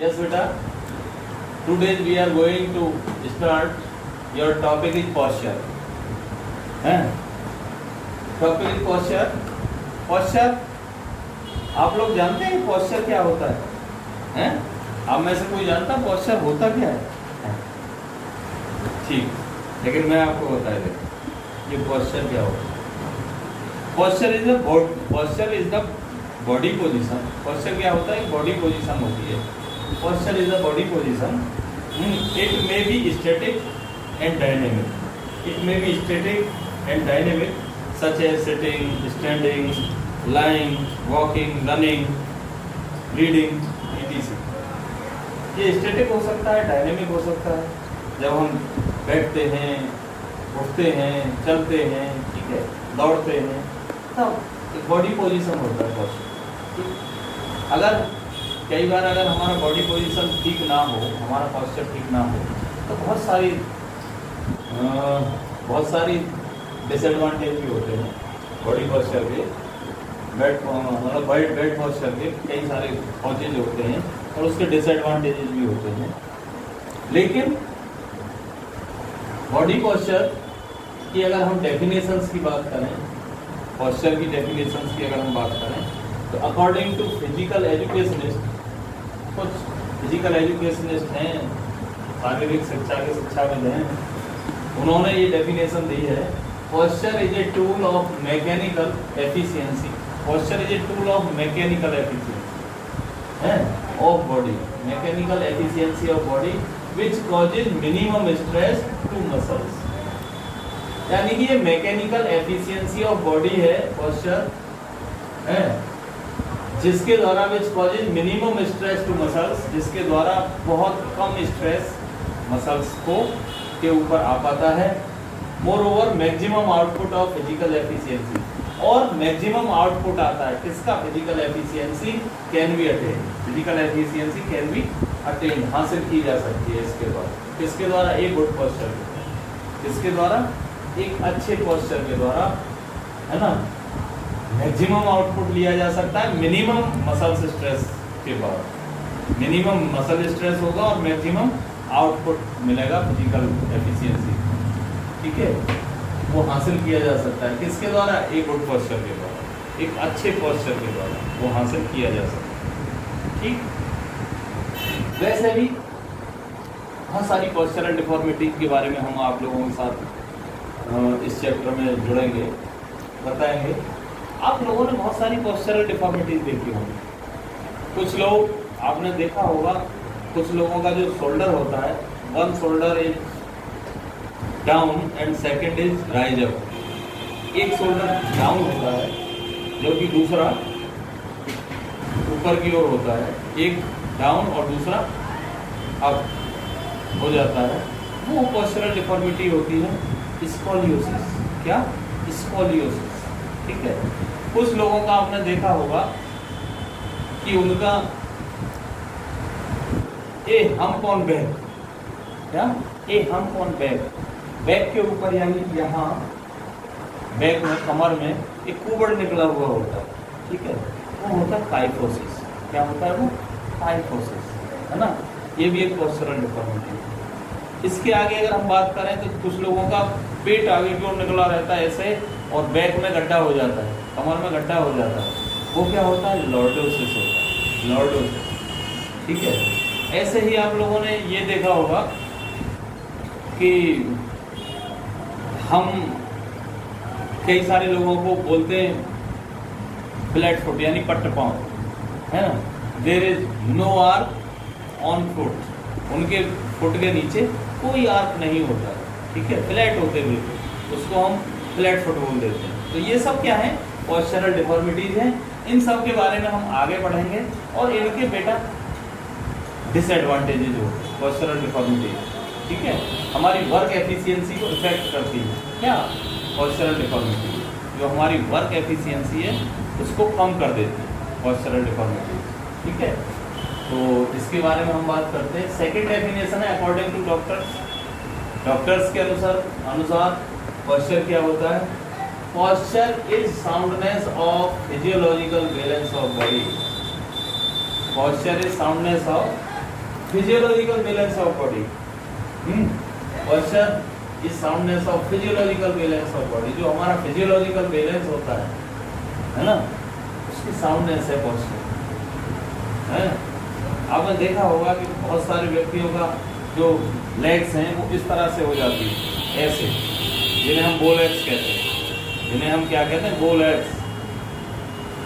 Yes, beta. Today we are going to start. Your topic is posture. Topic is posture. Posture आप लोग जानते हैं posture क्या होता है? आप में से कोई जानता है posture होता क्या है? ठीक, लेकिन मैं आपको बता देता ये posture क्या होता है. Posture is the body position. Posture क्या होता है? Body position होती है. Posture is the body position. It may be static and dynamic. It may be static and dynamic, such as sitting, standing, lying, walking, running, reading, etc. ये static हो सकता है, dynamic हो सकता है. जब हम बैठते हैं, उठते हैं, चलते हैं, ठीक है, दौड़ते हैं, तब एक बॉडी पोजीशन होता है पोस्चर. अगर कई बार अगर हमारा बॉडी पोजीशन ठीक ना हो, हमारा पोस्चर ठीक ना हो, तो बहुत सारी डिसएडवांटेज भी होते हैं बॉडी पोस्चर के. मतलब बेड पोस्चर के कई सारे पॉजिटिव होते हैं और उसके डिसएडवांटेजेस भी होते हैं. लेकिन बॉडी पोस्चर की अगर हम डेफिनेशंस की बात करें, पोस्चर की डेफिनेशंस की अगर हम बात करें, तो अकॉर्डिंग टू फिजिकल एजुकेशनिस्ट, कुछ फिजिकल एजुकेशनिस्ट हैं, शारीरिक शिक्षा के शिक्षाविद हैं, उन्होंने ये डेफिनेशन दी है. Posture is a tool of mechanical efficiency. Posture is a tool of mechanical efficiency of body. Mechanical efficiency of body which causes minimum stress to muscles. यानी कि ये मैकेनिकल एफिशिएंसी ऑफ बॉडी है posture है, जिसके द्वारा which causes minimum stress to muscles, जिसके द्वारा बहुत कम स्ट्रेस मसल्स को के ऊपर आ पाता है. Moreover maximum output of physical efficiency, और मैक्सिमम आउटपुट आता है किसका? Physical efficiency can be attain. Physical efficiency can be attain, हासिल की जा सकती है इसके द्वारा. किसके द्वारा? एक गुड पोस्चर के द्वारा. किसके द्वारा? एक अच्छे पोस्चर के द्वारा, है ना. मैक्सिमम आउटपुट लिया जा सकता है मिनिमम मसल स्ट्रेस के बाद. मिनिमम मसल स्ट्रेस होगा और मैक्सिमम आउटपुट मिलेगा फिजिकल एफिशिएंसी. ठीक है, वो हासिल किया जा सकता है किसके द्वारा? एक गुड पोस्चर के द्वारा, एक अच्छे पोस्चर के द्वारा वो हासिल किया जा सकता है. ठीक, वैसे भी बहुत सारी पोस्चरल डिफॉर्मिटीज के बारे में हम आप लोगों के साथ इस चैप्टर में जुड़ेंगे, बताएंगे. आप लोगों ने बहुत सारी पोस्चरल डिफॉर्मिटीज देखी होंगी. कुछ लोग आपने देखा होगा, कुछ लोगों का जो शोल्डर होता है, one shoulder is down and second is rise up. एक शोल्डर डाउन होता है जो कि दूसरा ऊपर की ओर होता है. एक डाउन और दूसरा अप हो जाता है. वो पोस्चरल डिफॉर्मिटी होती है स्कोलियोसिस. क्या? स्कोलियोसिस. ठीक है. कुछ लोगों का आपने देखा होगा कि उनका ए हम्प ऑन बैक. क्या? ए हम्प ऑन बैक. बैक के ऊपर यानी यहाँ बैक में, कमर में एक कुबड़ निकला हुआ होता है. ठीक है, वो होता है काइफोसिस. क्या होता है वो? काइफोसिस, है ना. ये भी एक पोस्चरल डिफॉर्मिटी है. इसके आगे अगर हम बात करें तो कुछ लोगों का पेट आगे की ओर निकला रहता है ऐसे, और बैक में गड्ढा हो जाता है, कमर में गड्ढा हो जाता है. वो क्या होता है? लॉर्डोसिस होता है. लॉर्डोसिस. ठीक है. ऐसे ही आप लोगों ने ये देखा होगा कि हम कई सारे लोगों को बोलते हैं फ्लैट फुट, यानी पट्ट पाँव, है ना. There is no arch on foot. उनके फुट के नीचे कोई आर्क नहीं होता है. ठीक है, फ्लैट होते हुए उसको हम फ्लैट फुट बोल देते हैं. तो ये सब क्या है? पोस्चरल डिफॉर्मिटीज हैं. इन सब के बारे में हम आगे पढ़ेंगे और इनके बेटा डिसएडवांटेजेज हो पोस्चरल डिफॉर्मिटी. ठीक है, हमारी वर्क एफिशिएंसी को इफेक्ट करती है. क्या? पोस्चरल डिफॉर्मिटी जो हमारी वर्क एफिशिएंसी है उसको कम कर देती है पोस्चरल डिफॉर्मिटी. ठीक है, तो इसके बारे में हम बात करते हैं. सेकंड डेफिनेशन है अकॉर्डिंग टू डॉक्टर्स के अनुसार पोस्चर क्या होता है? Posture is soundness of physiological balance of body. Posture is soundness of physiological balance of body. Posture is soundness of physiological balance of body. जो हमारा फिजियोलॉजिकल बैलेंस होता है ना, उसकी साउंडनेस है पोस्चर, है। आपने देखा होगा कि बहुत सारे व्यक्तियों का जो लेग्स हैं वो इस तरह से हो जाती है, ऐसे, जिन्हें हम बो लेग्स कहते हैं, जिन्हें हम क्या कहते हैं, बो लेग्स।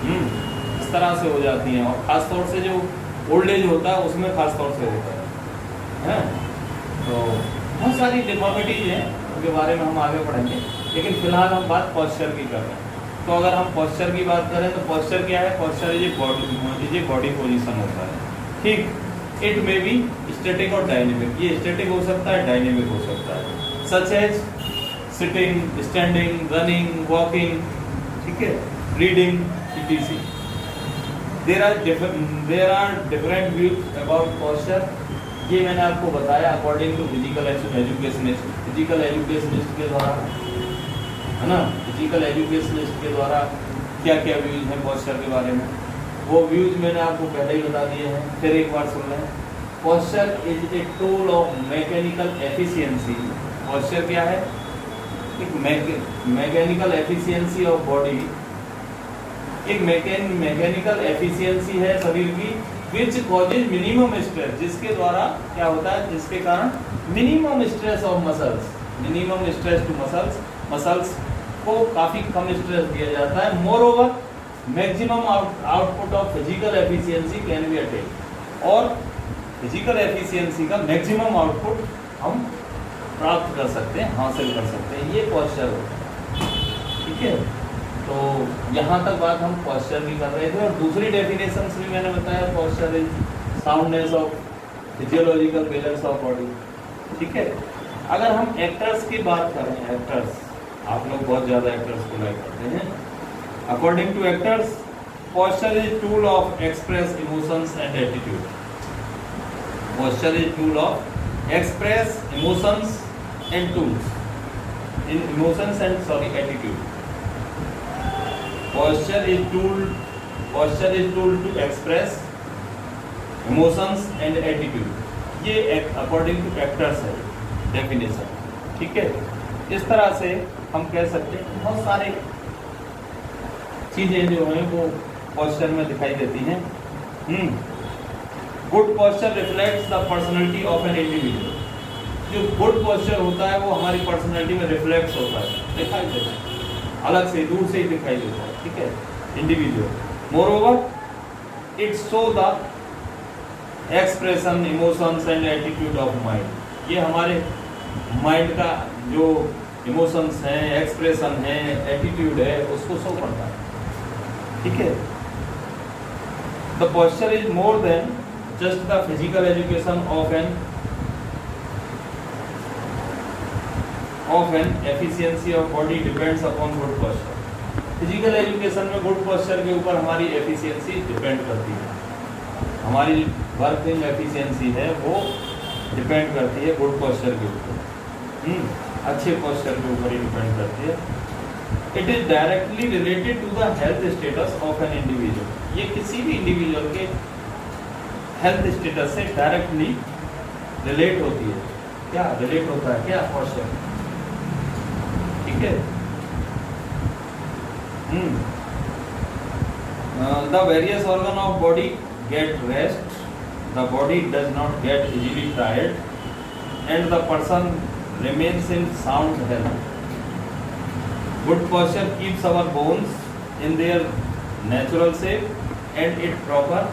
इस तरह से हो जाती हैं, और खास तौर से जो ओल्ड एज होता है उसमें खास तौर से होता है। तो बहुत सारी डिफॉर्मिटीज हैं, उनके बारे में हम आगे पढ़ेंगे, लेकिन फिलहाल हम बात पोस्चर की कर रहे हैं। तो अगर हम पोस्चर की बात करें तो पोस्चर क्या है? Posture is a body position होता है, ठीक। इट मे बी स्टैटिक और डायनेमिक। ये स्टैटिक हो सकता है, डायनेमिक हो सकता है, such as sitting, standing, running, walking, ठीक है, reading, etc. There are different views about posture। ये मैंने आपको बताया according to physical educationist. Physical educationist के द्वारा, है ना, फिजिकल एजुकेशनिस्ट के द्वारा क्या क्या व्यूज हैं पोस्चर के बारे में, वो व्यूज मैंने आपको पहले ही बता दिए हैं, फिर एक बार सुन लें। Posture is a tool of mechanical efficiency. Posture क्या है? एक मैकेनिकल एफिशिएंसी ऑफ बॉडी, एक मैकेनिकल एफिशिएंसी है शरीर की, विच कॉजेज मिनिमम स्ट्रेस, जिसके द्वारा क्या होता है, जिसके कारण minimum stress of muscles, minimum stress to muscles, muscles को काफी कम स्ट्रेस दिया जाता है। More maximum output of physical efficiency can be attend, और फिजिकल एफिशिएंसी का मैक्सिमम आउटपुट हम प्राप्त कर सकते हैं, हासिल कर सकते हैं। ये पोस्चर होता है, ठीक है। तो यहाँ तक बात हम पोस्चर की कर रहे थे, और दूसरी डेफिनेशन भी मैंने बताया, posture is soundness of physiological balance of body, ठीक है। अगर हम एक्टर्स की बात करें, एक्टर्स, आप लोग बहुत ज़्यादा एक्टर्स को लाइक करते हैं। According to actors, posture is tool of express emotions and attitude. Posture is tool of express emotions and tools in emotions and attitude. Posture is tool to express emotions and attitude। ये according to actors है definition, ठीक है। इस तरह से हम कह सकते हैं बहुत सारे चीजें जो हैं वो पोस्चर में दिखाई देती हैं। Good posture reflects the personality of an individual. जो गुड पोस्चर होता है वो हमारी पर्सनैलिटी में रिफ्लेक्ट होता है, दिखाई देता है, अलग से, दूर से ही दिखाई देता है, ठीक है, individual. More over it show the expression, emotions and attitude of mind. ये हमारे माइंड का जो इमोशंस हैं, एक्सप्रेशन है, एटीट्यूड है, उसको शो करता है, ठीक है। The posture is more than just the physical education of an efficiency of body depends upon good posture। Physical education में गुड पोस्चर के ऊपर हमारी एफिशिएंसी डिपेंड करती है, हमारी वर्किंग एफिशिएंसी है वो डिपेंड करती है गुड पोस्चर के ऊपर, अच्छे पोस्चर के ऊपर ही डिपेंड करती है। It is directly related to the health status of an individual. ये किसी भी इंडिविजुअल के हेल्थ स्टेटस से डायरेक्टली रिलेट होती है। क्या रिलेट होता है? क्या पोस्चर, ठीक है। The various organ of body get rest, the body does not get easily tired, and the person remains in sound health। Good posture keeps our bones in their natural shape and its proper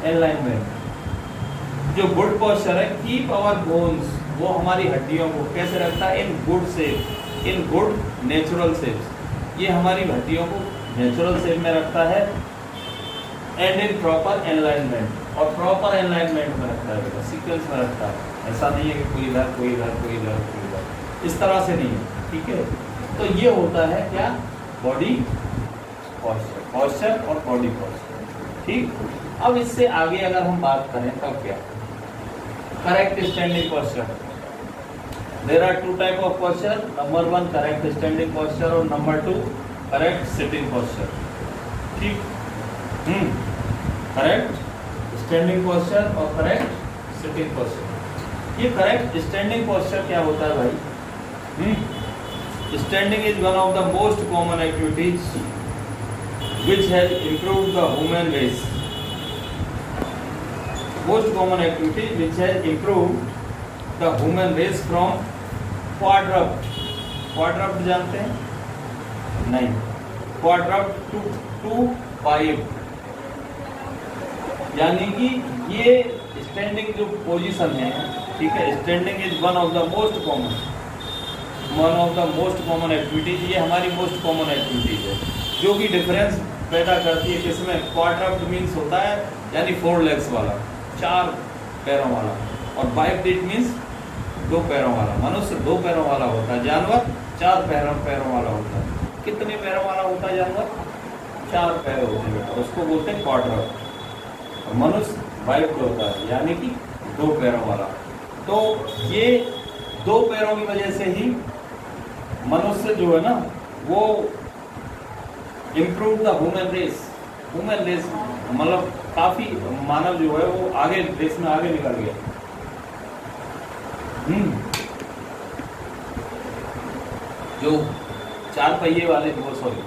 alignment। जो good posture है, keep our bones, वो हमारी हड्डियों को कैसे रखता है? In good shape, in good natural shape. ये हमारी हड्डियों को नेचुरल शेप में रखता है, एंड इन प्रॉपर अलाइनमेंट, और प्रॉपर अलाइनमेंट में रखता है, सीक्वेंस में रखता है। ऐसा नहीं है कि कोई इधर कोई इधर कोई इधर कोई इधर, इस तरह से नहीं है, ठीक है। तो ये होता है क्या? बॉडी पोस्चर, पोस्चर और बॉडी पोस्चर, ठीक। अब इससे आगे अगर हम बात करें तब क्या? Correct standing posture. There are two type of posture, number 1 correct standing posture और नंबर 2 करेक्ट सिटिंग पोस्चर, ठीक। करेक्ट स्टैंडिंग पोस्चर और करेक्ट सिटिंग पोस्चर। ये करेक्ट स्टैंडिंग पोस्चर क्या होता है भाई? Standing is one of the most common activities which has improved the human race. Most common activity which has improved the human race from quadruped. Quadruped जानते हैं? नहीं. Quadruped to biped. यानी कि ये स्टैंडिंग जो पोजीशन है, ठीक है, standing is one of the most common activities. ये हमारी मोस्ट कॉमन एक्टिविटीज है जो कि डिफरेंस पैदा करती है किसमें? क्वाड्रप्ड मीन्स होता है यानी 4 लेग्स वाला, 4 पैरों वाला, और बाइप्ड इट मीन्स 2 पैरों वाला। मनुष्य 2 पैरों वाला होता है, जानवर 4 पैरों वाला होता है। कितने पैरों वाला होता है जानवर? 4 पैर होते हैं बेटा, उसको बोलते हैं क्वाड्रप्ड। और मनुष्य बाइप्ड होता है यानी कि 2 पैरों वाला। तो ये 2 पैरों की वजह से ही मनुष्य जो है ना वो इम्प्रूव द ह्यूमन रेस मतलब काफी मानव जो है वो आगे रेस में आगे निकल गया। जो 4 पहिए वाले, वो सॉरी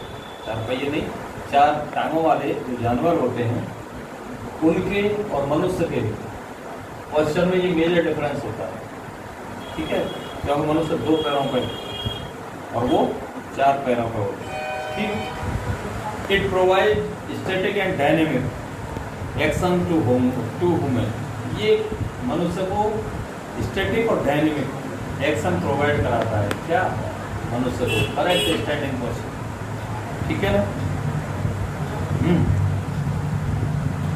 4 पहिए नहीं, 4 टांगों वाले जो जानवर होते हैं उनके और मनुष्य के पोस्चर में ये मेजर डिफरेंस होता है, ठीक है, क्योंकि मनुष्य 2 पैरों पर और वो 4 पैरों पर होते हैं, ठीक। It provides static and dynamic action to human। ये मनुष्य को स्टैटिक और डायनेमिक एक्शन प्रोवाइड कराता है, क्या? मनुष्य को करेक्ट स्टैंडिंग पोस्चर, ठीक है ना?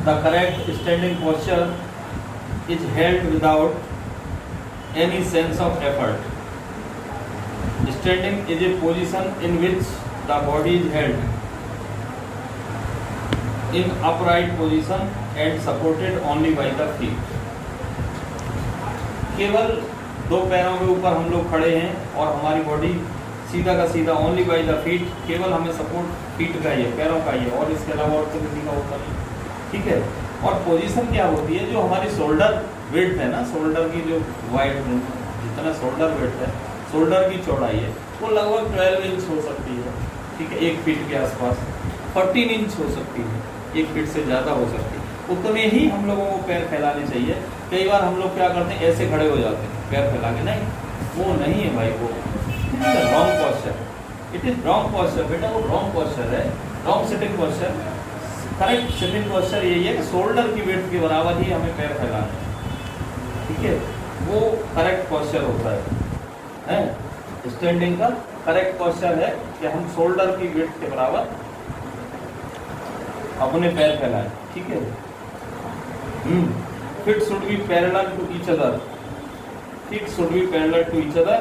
The correct standing posture is held without any sense of effort. Standing is a position in which the body is held in upright position and supported only by the feet। केवल 2 पैरों के ऊपर हम लोग खड़े हैं और हमारी बॉडी सीधा का सीधा ओनली बाय द फीट, केवल हमें सपोर्ट फीट का ही है, पैरों का ही है, और इसके अलावा और तो किसी का होता नहीं, ठीक है। और पोजीशन क्या होती है? जो हमारी शोल्डर वेट है ना, शोल्डर की जो वाइड जितना शोल्डर वेट है, शोल्डर की चौड़ाई है, वो लगभग 12 इंच हो सकती है, ठीक है, 1 फीट के आसपास, 14 इंच हो सकती है, 1 फीट से ज़्यादा हो सकती है। उतने ही हम लोगों को पैर फैलाने चाहिए। कई बार हम लोग क्या करते हैं, ऐसे खड़े हो जाते हैं पैर फैला के, नहीं, वो नहीं है भाई, वो wrong posture, it is wrong posture बेटा, वो रॉन्ग पोस्चर है, wrong sitting posture. Correct sitting posture यही है कि शोल्डर की वेट के बराबर ही हमें पैर फैलाना है, ठीक है, वो करेक्ट पोस्चर होता है। स्टैंडिंग का करेक्ट पोस्चर है कि हम शोल्डर की वेट के बराबर अपने पैर फैलाएं, ठीक है। Feet should be parallel to each other, feet should be parallel to each other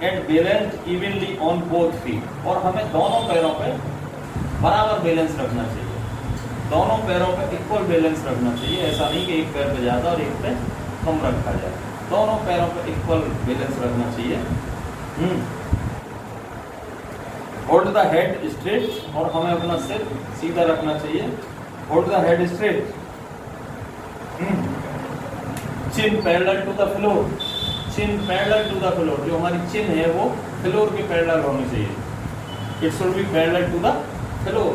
and balanced evenly on both feet. और हमें दोनों पैरों पे बराबर बैलेंस रखना चाहिए, दोनों पैरों पे इक्वल बैलेंस रखना चाहिए। ऐसा नहीं कि एक पैर पे ज़्यादा और एक पे कम रखा जाए, दोनों पैरों पे इक्वल बैलेंस रखना चाहिए। होल्ड द हेड स्ट्रेट, और हमें अपना सिर सीधा रखना चाहिए। Hold the head straight, chin parallel to the floor, chin parallel to the floor, जो हमारी चिन है वो फ्लोर के पैरेलल होनी चाहिए। It should be parallel to the floor,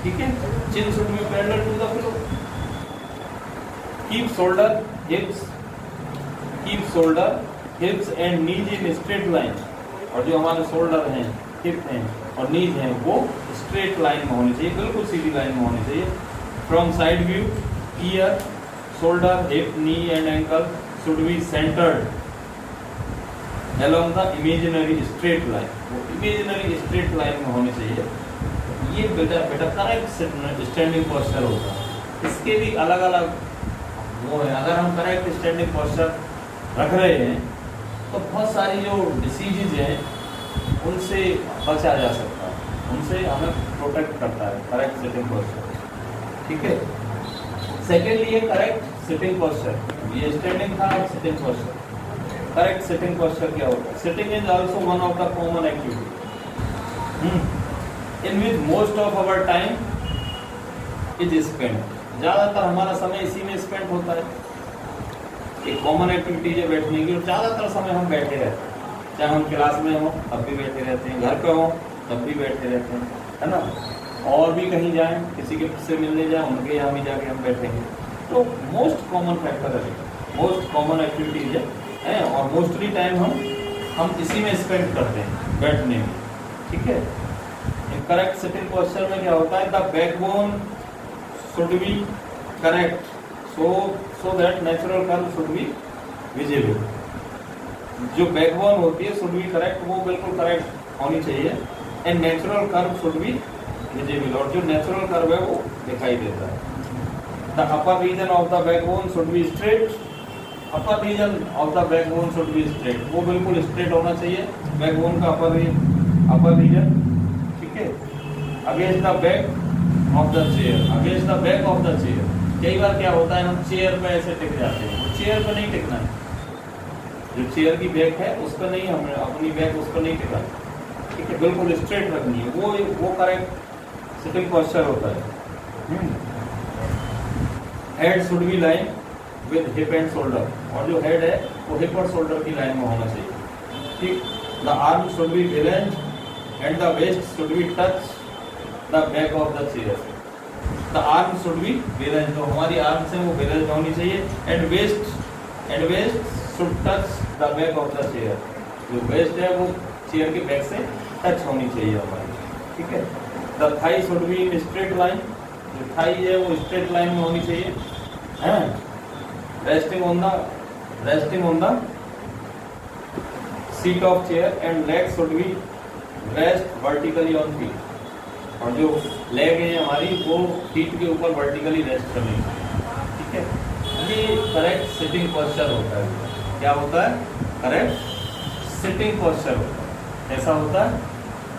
ठीक है, chin should be parallel to the floor. Keep shoulder hips, keep shoulder hips and knees in straight line, और जो हमारे शोल्डर हैं, हिप हैं और नीज हैं वो स्ट्रेट लाइन में होनी चाहिए, बिल्कुल सीधी लाइन में होनी चाहिए। From side view, year, shoulder, hip, knee and ankle should be centred along the imaginary straight line, वो इमेजिनरी स्ट्रेट लाइन में होनी चाहिए। ये बेटा करेक्ट स्टैंडिंग पोस्चर होता है। इसके भी अलग अलग वो है। अगर हम करेक्ट स्टैंडिंग पोस्चर रख रहे हैं तो बहुत सारी जो डिसीजेज हैं उनसे बचा जा सकता है, उनसे हमें प्रोटेक्ट करता है करेक्ट सिटिंग पोस्चर, ठीक है। सेकेंडली ये करेक्ट सिटिंग पोस्चर, ये स्टैंडिंग था, sitting posture. Correct sitting posture क्या होता है? Sitting is also one of the common activity in which most of our time is spend, ज़्यादातर हमारा समय इसी में स्पेंड होता है। एक कॉमन एक्टिविटीज है बैठने की, और ज़्यादातर समय हम बैठे रहते हैं, चाहे हम क्लास में हों तब भी बैठे रहते हैं, घर पे हों तब भी बैठे रहते हैं, है ना। और भी कहीं जाएं, किसी के से मिलने जाएं, उनके यहाँ भी जाके हम बैठेंगे। तो मोस्ट कॉमन फैक्टर है, मोस्ट कॉमन एक्टिविटीज है, और मोस्टली टाइम हम इसी में स्पेंड करते हैं, बैठने में, ठीक है। करेक्ट सिटिंग पोस्चर में क्या होता है, the backbone should B correct so that natural curve should be visible. जो बैकबोन होती है शुड बी करेक्ट, वो बिल्कुल करेक्ट होनी चाहिए, and natural curve should be visible, और जो नेचुरल कर्व है वो दिखाई देता है। The upper region of the backbone should be straight, upper region of the backbone should be straight, वो बिल्कुल स्ट्रेट होना चाहिए बैकबोन का अपर रीजन, ठीक है। Against the back of the chair, against the back of the chair, कई बार क्या होता है हम चेयर पे ऐसे टिक जाते हैं, चेयर पे नहीं टिकना है, जो चेयर की बैक है उस पर नहीं, हमें अपनी बैक उस पर नहीं टिका, ठीक है, बिल्कुल स्ट्रेट रखनी है, वो करेक्ट सिटिंग पोस्चर होता है। Head should be line with hip and shoulder, और जो हेड है वो हिप और शोल्डर की लाइन में होना चाहिए, ठीक। The arm should be balanced and the waist should be touch the back of the chair, the arm should be balanced, तो हमारी आर्म से वो बैलेंस्ड होनी चाहिए, and waist should touch the back of the chair, जो waist है वो chair के बैक से टच होनी चाहिए हमारी, ठीक है। The thigh should be in straight line, जो थाई है वो स्ट्रेट लाइन में होनी चाहिए, हैं। Resting on the seat of chair, and leg should be rest vertically on feet, और जो लेग है हमारी वो फीट के ऊपर वर्टिकली रेस्ट करनी है, ठीक है। ये करेक्ट सिटिंग पोस्चर होता है। क्या होता है? करेक्ट सिटिंग पोस्चर होता है। कैसा होता है?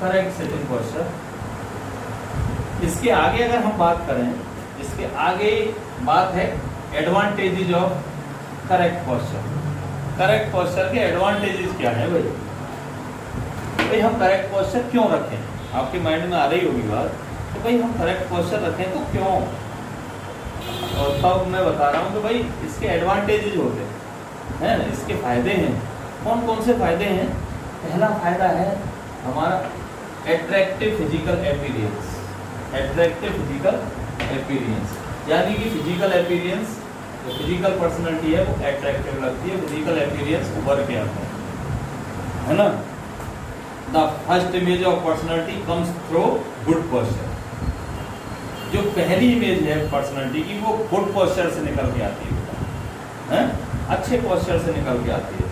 Correct sitting posture. इसके आगे अगर हम बात करें, इसके आगे बात है advantages of correct posture. Correct posture के एडवांटेजेस क्या है भाई? भाई हम करेक्ट पोस्चर क्यों रखें? आपके माइंड में आ रही होगी बात, तो भाई हम करेक्ट पोस्चर रखें तो क्यों? और तब मैं बता रहा हूँ कि भाई इसके एडवांटेजेस होते हैं ना, इसके फायदे हैं। कौन कौन से फायदे हैं? पहला फायदा है हमारा attractive physical appearance. Attractive physical appearance यानी कि फिजिकल अपीयरेंस, जो फिजिकल पर्सनैलिटी है वो एट्रैक्टिव लगती है, फिजिकल अपीयरेंस उभर के आता है ना। The first image of personality comes through good posture. जो पहली इमेज है पर्सनैलिटी की वो गुड पोस्चर से निकल के आती है, अच्छे पोस्चर से निकल के आती है।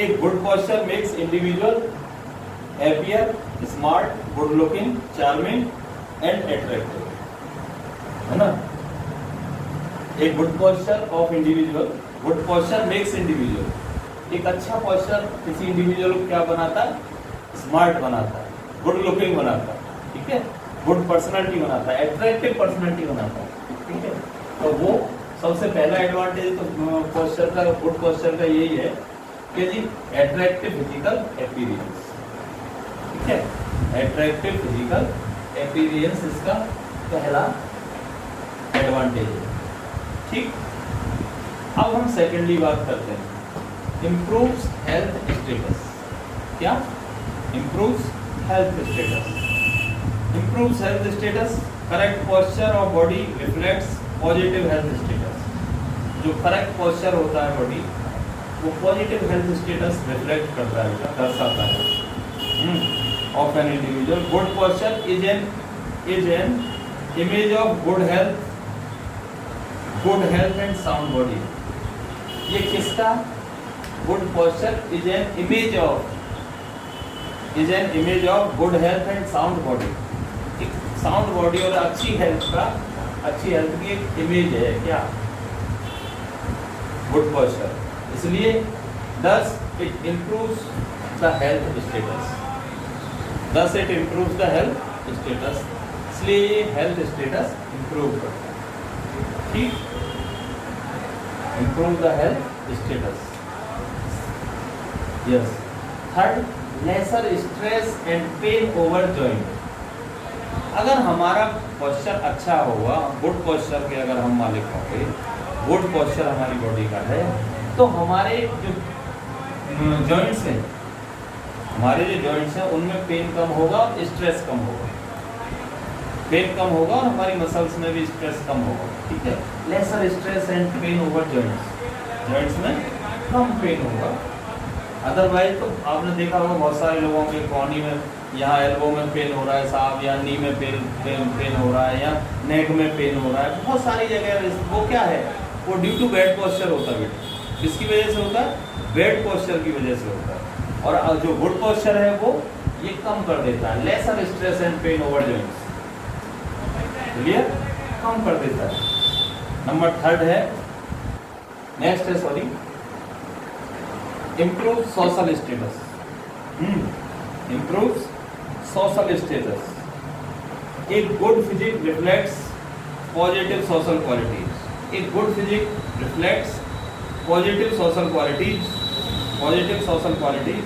एक good posture makes individual happier, smart, good looking, charming and attractive, है ना। एक good posture of individual, good posture makes individual, एक अच्छा पोस्चर किसी इंडिविजुअल को क्या बनाता है? स्मार्ट बनाता है, गुड लुकिंग बनाता है, ठीक है, गुड पर्सनालिटी बनाता है, अट्रैक्टिव पर्सनालिटी बनाता है, ठीक है। तो वो सबसे पहला एडवांटेज तो पोस्चर का, गुड पोस्चर का यही है कि जी अट्रैक्टिव फिजिकल अपीयरेंस, ठीक है, अट्रैक्टिव फिजिकल अपीयरेंस इसका पहला एडवांटेज है, ठीक। अब हम सेकेंडली बात करते हैं इम्प्रूव्स हेल्थ स्टेटस। क्या? Improves health status. Improves health status, correct posture of body reflects positive health status. जो करेक्ट पोस्चर होता है बॉडी वो पॉजिटिव हेल्थ स्टेटस रिफ्लेक्ट करता है, दर्शाता है of an individual. Good posture is an image of good health and sound body. ये किसका? Good posture is an image of good health and sound body. Sound body और अच्छी health की एक इमेज है क्या? Good posture. इसलिए thus it improves the health status। thus it improves the health status। इसलिए ये हेल्थ स्टेटस इंप्रूव करता है, ठीक। improve the health status। yes। Third, lesser stress and pain over joint। अगर हमारा पोस्चर अच्छा होगा, गुड पोस्चर के अगर हम मालिक होंगे, गुड पोस्चर हमारी बॉडी का है, तो हमारे जो जॉइंट्स हैं, हमारे जो जॉइंट्स हैं उनमें पेन कम होगा, स्ट्रेस कम होगा, पेन कम होगा और हमारी मसल्स में भी स्ट्रेस कम होगा। ठीक है, lesser stress and pain over joints, joints में कम पेन होगा। अदरवाइज तो आपने देखा होगा बहुत सारे लोगों के कॉनी में, यहाँ एल्बो में पेन हो रहा है साहब, या नी में पेन हो रहा है, या नेक में पेन हो रहा है, बहुत सारी जगह। वो क्या है, वो ड्यू टू बैड पोस्चर होता है बेटा। किसकी वजह से होता है? बैड पोस्चर की वजह से होता है। और जो गुड पोस्चर है वो ये कम कर देता है, lesser stress and pain over joints, clear, कम कर देता है। नंबर थर्ड है, नेक्स्ट है sorry, improve social status. Improve social status. एक good physique reflects positive social qualities. एक good physique reflects positive social qualities, positive social qualities.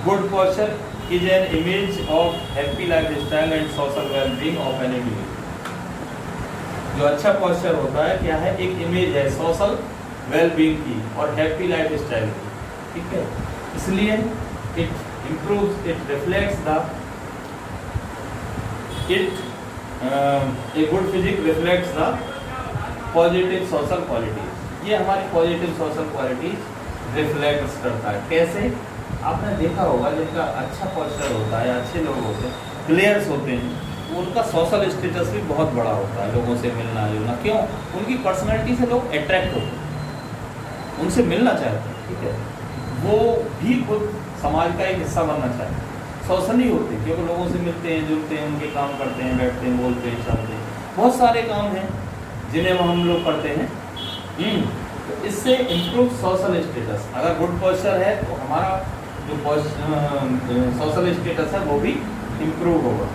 Good posture is an image of happy life style and social wellbeing of an individual. जो अच्छा posture होता है क्या है, एक image है social wellbeing की और हैप्पी लाइफ स्टाइल की। ठीक है, इसलिए it improves, it reflects the a good physique reflects the positive social qualities। ये हमारी पॉजिटिव सोशल क्वालिटीज रिफ्लेक्ट करता है। कैसे? आपने देखा होगा जिनका अच्छा पोस्चर होता है, अच्छे लोग होते हैं, प्लेयर्स होते हैं, उनका सोशल स्टेटस भी बहुत बड़ा होता है, लोगों से मिलना जुलना। क्यों? उनकी पर्सनैलिटी से लोग अट्रैक्ट होते हैं, उनसे मिलना चाहते हैं। ठीक है, वो भी खुद समाज का एक हिस्सा बनना चाहिए, सोशली होते हैं, क्योंकि लोगों से मिलते हैं, जुलते हैं, उनके काम करते हैं, बैठते हैं, बोलते हैं, चलते हैं, बहुत सारे काम हैं जिन्हें हम लोग करते हैं। तो इससे इम्प्रूव सोशल स्टेटस। अगर गुड पोस्चर है तो हमारा जो सोशल स्टेटस है वो भी इम्प्रूव होगा।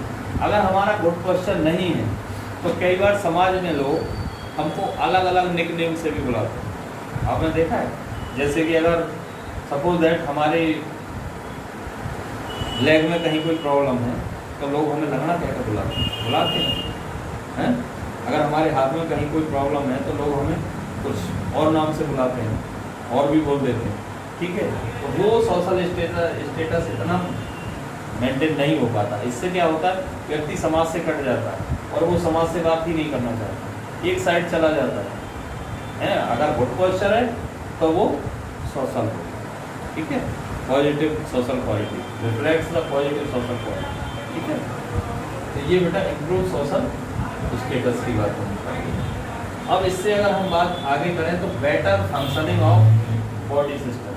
अगर हमारा गुड पोस्चर नहीं है तो कई बार समाज में लोग हमको अलग अलग निकनेम से भी बुलाते हैं। आपने देखा है, जैसे कि अगर सपोज दैट हमारे लेग में कहीं कोई प्रॉब्लम है तो लोग हमें लगना कहकर बुलाते हैं। अगर हमारे हाथ में कहीं कोई प्रॉब्लम है तो लोग हमें कुछ और नाम से बुलाते हैं और भी बोल देते हैं। ठीक है, तो वो सोशल स्टेटस इतना मेंटेन नहीं हो पाता। इससे क्या होता है, व्यक्ति समाज से कट जाता है और वो समाज से बात ही नहीं करना चाहता, एक साइड चला जाता है। अगर गुड पोस्चर है तो वो सोशल हो। ठीक है, positive social quality reflects the positive social quality. ठीक है, तो ये बेटा इम्प्रूव सोशल स्टेटस की बात होनी। अब इससे अगर हम बात आगे करें तो better functioning of body system.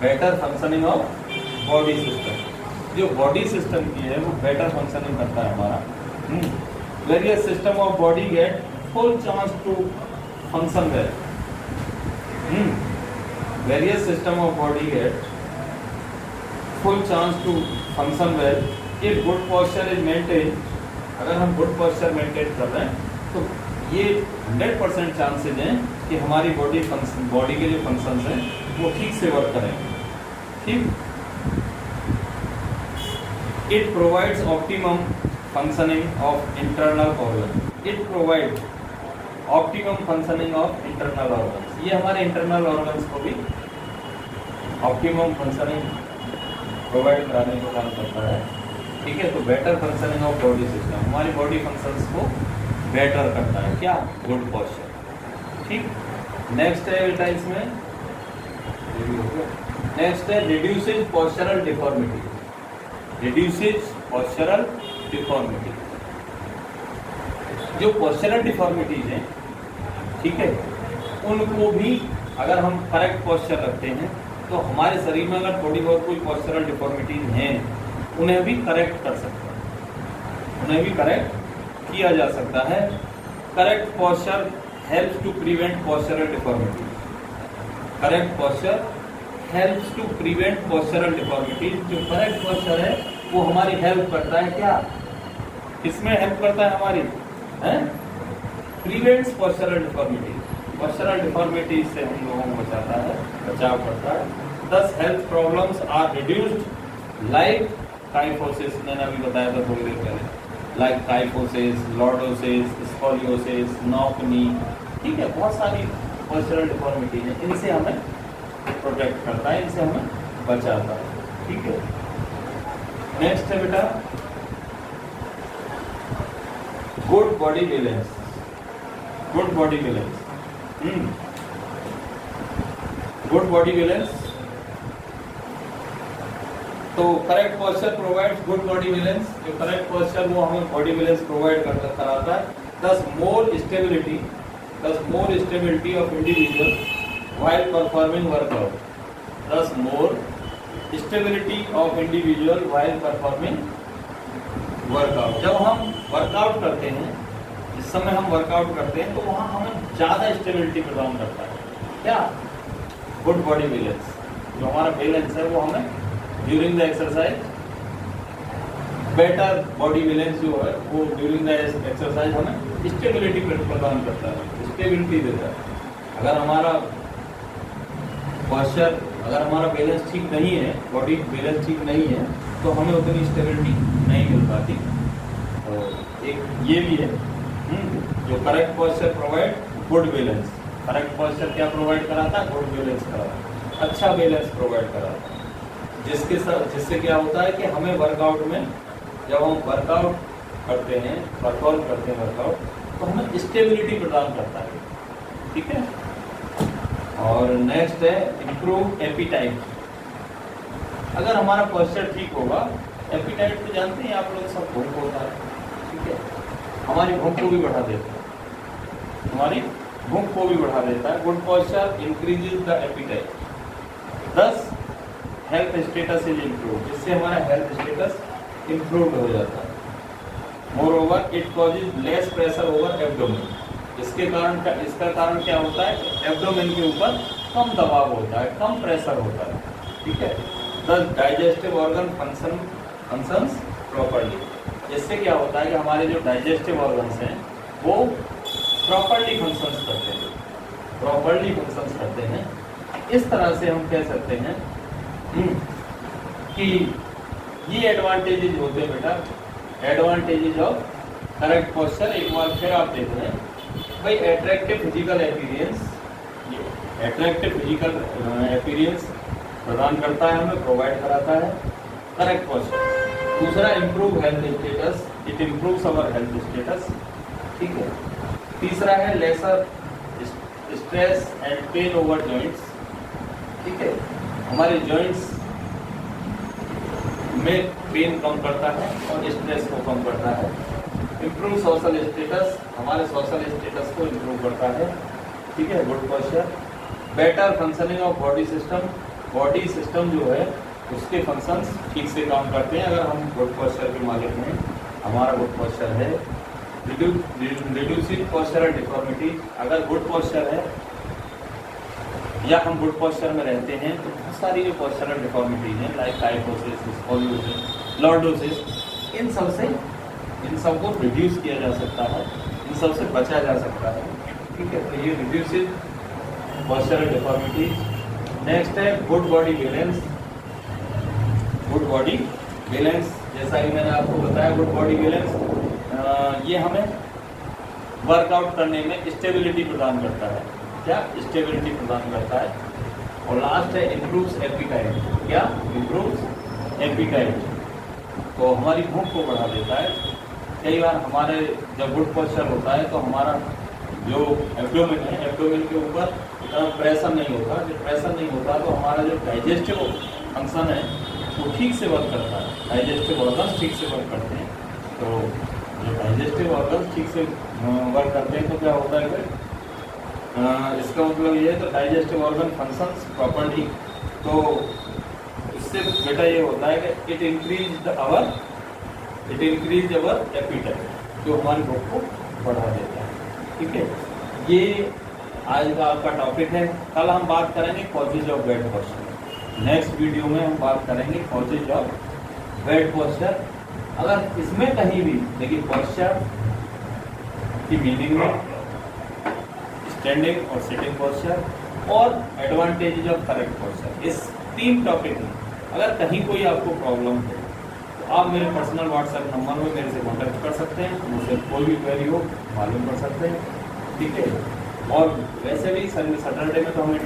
Better functioning of body system, जो बॉडी सिस्टम की है वो बेटर फंक्शनिंग करता है हमारा। Various system of body get full chance to function well. Various system of body get full chance to function well if good posture is maintained। अगर हम good posture maintain कर रहे हैं तो ये 100% चांसेज हैं कि हमारी बॉडी के जो फंक्शंस हैं वो ठीक से वर्क करेंगे। ठीक, it provides optimum functioning of internal organ. It provide optimum functioning of internal organ. ये हमारे इंटरनल ऑर्गन्स को भी ऑप्टिमम फंक्शनिंग प्रोवाइड कराने का काम करता है। ठीक है, तो better functioning of body system, हमारी बॉडी फंक्शंस को बेटर करता है। क्या? Good posture. ठीक, नेक्स्ट है बेटा इसमें, नेक्स्ट है reduces postural deformity. Reduces postural deformity, जो पोस्चरल डिफॉर्मिटीज हैं, ठीक है, उनको भी अगर हम करेक्ट पोस्चर रखते हैं तो हमारे शरीर में अगर थोड़ी बहुत कोई पोस्चरल डिफॉर्मिटीज हैं उन्हें भी करेक्ट कर सकते हैं, उन्हें भी करेक्ट किया जा सकता है। Correct posture helps to prevent postural deformities. Correct posture helps to prevent postural deformities. जो करेक्ट पोस्चर है वो हमारी हेल्प करता है। क्या? किसमें हेल्प करता है हमारी? Prevents postural deformities. Postural deformities से हम लोगों को बचाता है, बचाव करता है। 10 health problems are reduced like kyphosis, मैंने अभी बताया था थोड़ी देर पहले। Like kyphosis, lordosis, scoliosis, knock knee, ठीक है, बहुत सारी पोस्चरल डिफॉर्मिटी है, इनसे हमें प्रोटेक्ट करता है, इनसे हमें बचाता है, ठीक है। नेक्स्ट है बेटा good body balance. Good body balance, good body balance, तो correct posture provides good body balance. जो करेक्ट पोस्चर वो हमें बॉडी बैलेंस प्रोवाइड कराता है। thus more stability of individual while performing workout, thus more stability of individual while performing workout। जब हम workout करते हैं, जिस समय हम वर्कआउट करते हैं, तो वहाँ हमें ज़्यादा स्टेबिलिटी प्रदान करता है क्या, गुड बॉडी बैलेंस। जो हमारा बैलेंस है वो हमें during the exercise, better body balance जो है वो ड्यूरिंग द एक्सरसाइज हमें स्टेबिलिटी प्रदान करता है, स्टेबिलिटी देता है। अगर हमारा पोस्चर, अगर हमारा बैलेंस ठीक नहीं है, बॉडी बैलेंस ठीक नहीं है, तो हमें उतनी स्टेबिलिटी नहीं मिल पाती। तो एक ये भी है, जो correct posture provide good balance. Correct posture क्या प्रोवाइड कराता है, गुड बैलेंस कराता है, अच्छा बैलेंस प्रोवाइड कराता है, जिससे क्या होता है कि हमें वर्कआउट में, जब हम वर्कआउट करते हैं, परफॉर्म करते हैं वर्कआउट, तो हमें स्टेबिलिटी प्रदान करता है, ठीक है। और नेक्स्ट है इम्प्रूव एपिटाइट। अगर हमारा पोस्चर ठीक होगा, एपिटाइट तो जानते हैं आप लोग सब, भूख होता है, ठीक है, हमारी भूख को भी बढ़ा देता है, हमारी भूख को भी बढ़ा देता है। Good posture increases the appetite, दस हेल्थ स्टेटस इज इम्प्रूव, जिससे हमारा हेल्थ स्टेटस इम्प्रूव हो जाता है। More over it causes less pressure over abdomen. इसका कारण क्या होता है, एब्डोमेन के ऊपर कम दबाव होता है, कम प्रेशर होता है, ठीक है। दस डाइजेस्टिव ऑर्गन फंक्शंस प्रॉपर्ली। इससे क्या होता है कि हमारे जो डाइजेस्टिव ऑर्गन्स हैं वो प्रॉपर्ली फंक्शंस करते हैं। इस तरह से हम कह सकते हैं कि ये एडवांटेजेस होते हैं बेटा, एडवांटेजेस ऑफ करेक्ट पोस्चर। एक बार फिर आप देख रहे हैं भाई, attractive physical appearance, attractive physical appearance प्रदान करता है, हमें प्रोवाइड कराता है करेक्ट पोस्चर। दूसरा improve health status, it improves our health status, ठीक है। तीसरा है lesser stress and pain over joints, ठीक है, हमारे जॉइंट्स में पेन कम करता है और स्ट्रेस को कम करता है। इम्प्रूव सोशल स्टेटस, हमारे सोशल स्टेटस को इम्प्रूव करता है, ठीक है, good posture. Better functioning of body system जो है उसके फंक्शंस ठीक से काम करते हैं अगर हम गुड पोस्चर के मालिक हैं, हमारा गुड पोस्चर है। रिड्यूसिंग पोस्चरल डिफॉर्मिटी, अगर गुड पोस्चर है या हम गुड पोस्चर में रहते हैं तो बहुत सारी जो पोस्चरल डिफॉर्मिटी हैं लाइक काइफोसिस, स्कोलियोसिस, लॉर्डोसिस, इन सबको रिड्यूस किया जा सकता है, इन सब से बचा जा सकता है, ठीक है। तो ये रिड्यूसिंग पोस्चरल डिफॉर्मिटी। नेक्स्ट है good body balance. Good body balance, जैसा कि मैंने आपको बताया, गुड बॉडी बैलेंस ये हमें वर्कआउट करने में स्टेबिलिटी प्रदान करता है। क्या स्टेबिलिटी प्रदान करता है। और लास्ट है इम्प्रूव्स एपिटाइट। क्या इम्प्रूव्स एपिटाइट, तो हमारी भूख को बढ़ा देता है। कई बार हमारे जब गुड पोस्चर होता है तो हमारा जो एब्डोमेन है, एब्डोमेन के ऊपर इतना प्रेशर नहीं होता। जब प्रेशर नहीं होता तो हमारा जो डाइजेस्टिव फंक्शन है वो ठीक से वर्क करता है, डाइजेस्टिव ऑर्गन्स ठीक से वर्क करते हैं। तो जो डाइजेस्टिव ऑर्गन्स ठीक से वर्क करते हैं तो क्या होता है फिर, इसका मतलब ये है तो डाइजेस्टिव ऑर्गन फंक्शंस प्रॉपर्ली, तो इससे बेटा ये होता है कि इट इंक्रीज अवर एपिटाइट, जो हमारी भूख को बढ़ा देता है, ठीक है। ये आज का आपका टॉपिक है। कल हम बात करेंगे causes of bad posture. Next video में हम बात करेंगे कॉजेज ऑफ बैड पोस्चर। अगर इसमें कहीं भी देखिए पोस्चर की मीनिंग में स्टैंडिंग और सिटिंग पोस्चर और एडवांटेजेस ऑफ करेक्ट पोस्चर, इस 3 टॉपिक में अगर कहीं कोई आपको प्रॉब्लम है तो आप मेरे पर्सनल व्हाट्सएप नंबर में मेरे से कॉन्टैक्ट कर सकते हैं, मुझसे कोई भी क्वेरी हो मालूम कर सकते हैं, ठीक है। और वैसे भी सैटरडे में तो हमें